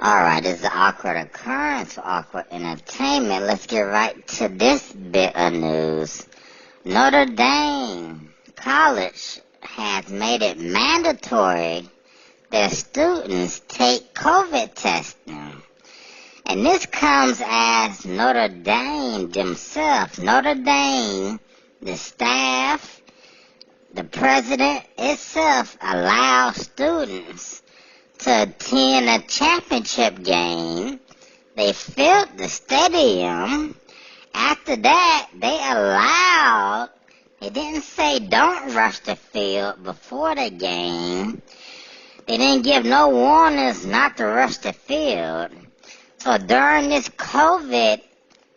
Alright, this is awkward occurrence, awkward entertainment. Let's get right to this bit of news. Notre Dame College has made it mandatory that students take COVID testing. And this comes as Notre Dame themselves, Notre Dame, the staff, the president itself allows students to attend a championship game. They filled the stadium. After that, they didn't say don't rush the field before the game. They didn't give no warnings not to rush the field. So during this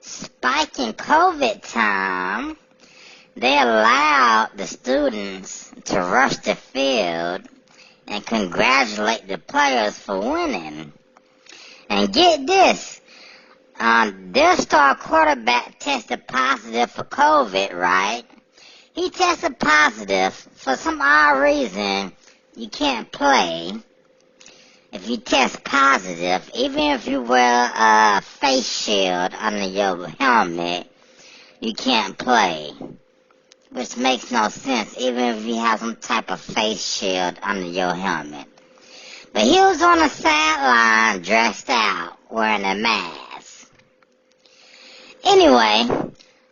spike in COVID time, they allowed the students to rush the field and congratulate the players for winning. And get this, their star quarterback tested positive for COVID, right? He tested positive. For some odd reason, you can't play if you test positive. Even if you wear a face shield under your helmet, you can't play. Which makes no sense, even if you have some type of face shield under your helmet. But he was on the sideline dressed out, wearing a mask. Anyway,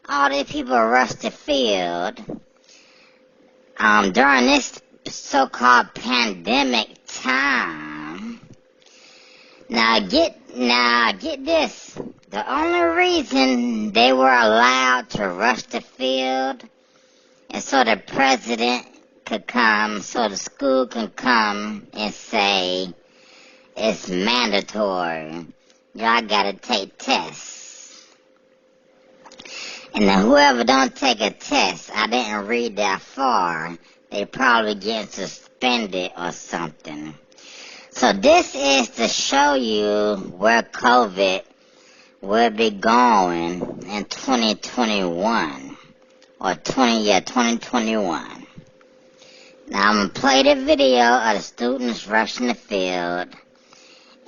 all these people rushed the field during this so-called pandemic time. Now get this. The only reason they were allowed to rush the field and so the president could come, so the school can come and say, it's mandatory. Y'all gotta take tests. And then whoever don't take a test, I didn't read that far, they probably get suspended or something. So this is to show you where COVID will be going in 2021. Or 2021. Now I'm going to play the video of the students rushing the field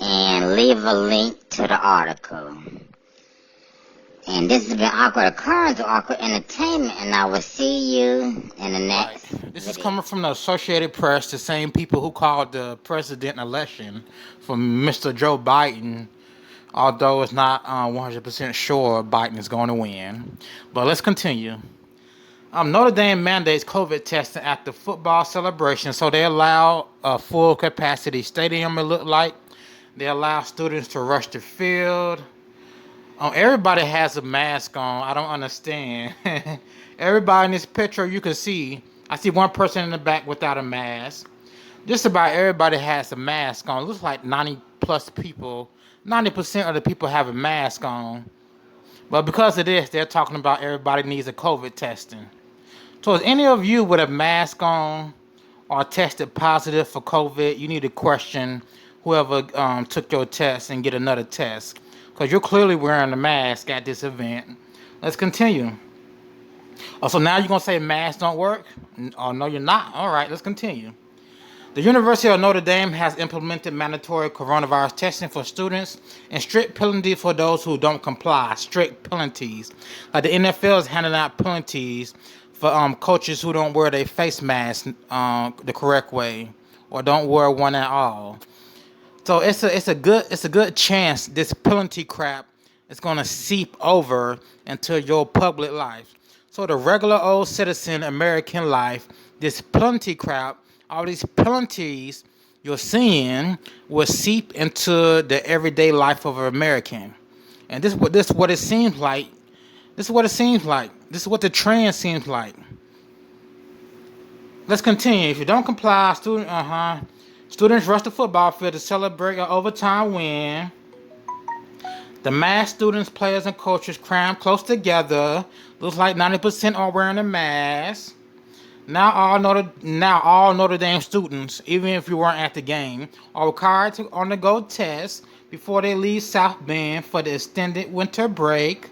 and leave a link to the article. And this has been Awkward Occurrence or Awkward Entertainment, and I will see you in the next This is coming from the Associated Press, the same people who called the president election for Mr. Joe Biden, although it's not 100% sure Biden is going to win. But let's continue. Notre Dame mandates COVID testing at the football celebration, so they allow a full capacity stadium, it looked like. They allow students to rush the field. Everybody has a mask on. I don't understand. Everybody in this picture, you can see, I see one person in the back without a mask. Just about everybody has a mask on. It looks like 90 plus people, 90% of the people have a mask on. But because of this, they're talking about everybody needs a COVID testing. So if any of you with a mask on or tested positive for COVID, you need to question whoever took your test and get another test. Because you're clearly wearing a mask at this event. Let's continue. Oh, so now you're going to say masks don't work? Oh, no, you're not. All right, let's continue. The University of Notre Dame has implemented mandatory coronavirus testing for students and strict penalties for those who don't comply. Strict penalties. Like the NFL is handing out penalties for coaches who don't wear their face mask the correct way or don't wear one at all. So it's a good chance this penalty crap is gonna seep over into your public life. So the regular old citizen American life, this penalty crap, all these penalties you're seeing will seep into the everyday life of an American. And this what it seems like. This is what it seems like. This is what the trend seems like. Let's continue. If you don't comply, students rush the football field to celebrate an overtime win. The masked students, players, and coaches cram close together. Looks like 90% are wearing a mask. Now all Notre Dame students, even if you weren't at the game, are required to undergo tests before they leave South Bend for the extended winter break.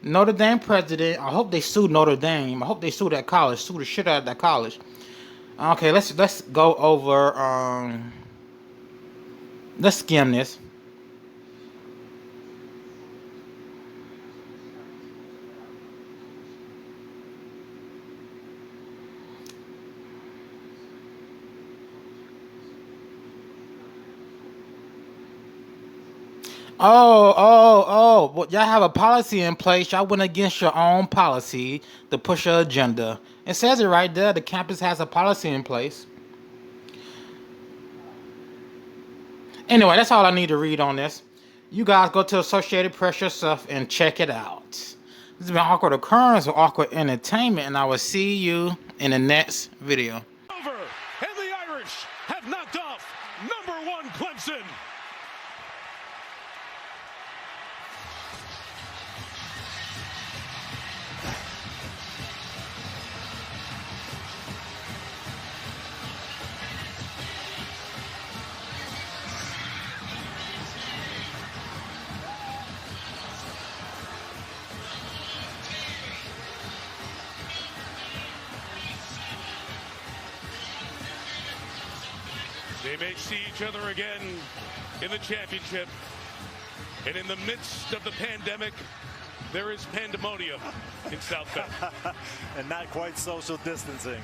Notre Dame president, I hope they sue Notre Dame. I hope they sue that college, sue the shit out of that college. Okay, let's go over Let's skim this. Oh. Well, y'all have a policy in place. Y'all went against your own policy to push your agenda. It says it right there. The campus has a policy in place. Anyway, that's all I need to read on this. You guys go to Associated Press yourself and check it out. This has been Awkward Occurrence or Awkward Entertainment, and I will see you in the next video. Over, and the Irish have knocked off #1 Clemson. They may see each other again in the championship. And in the midst of the pandemic, there is pandemonium in South Bend. And not quite social distancing.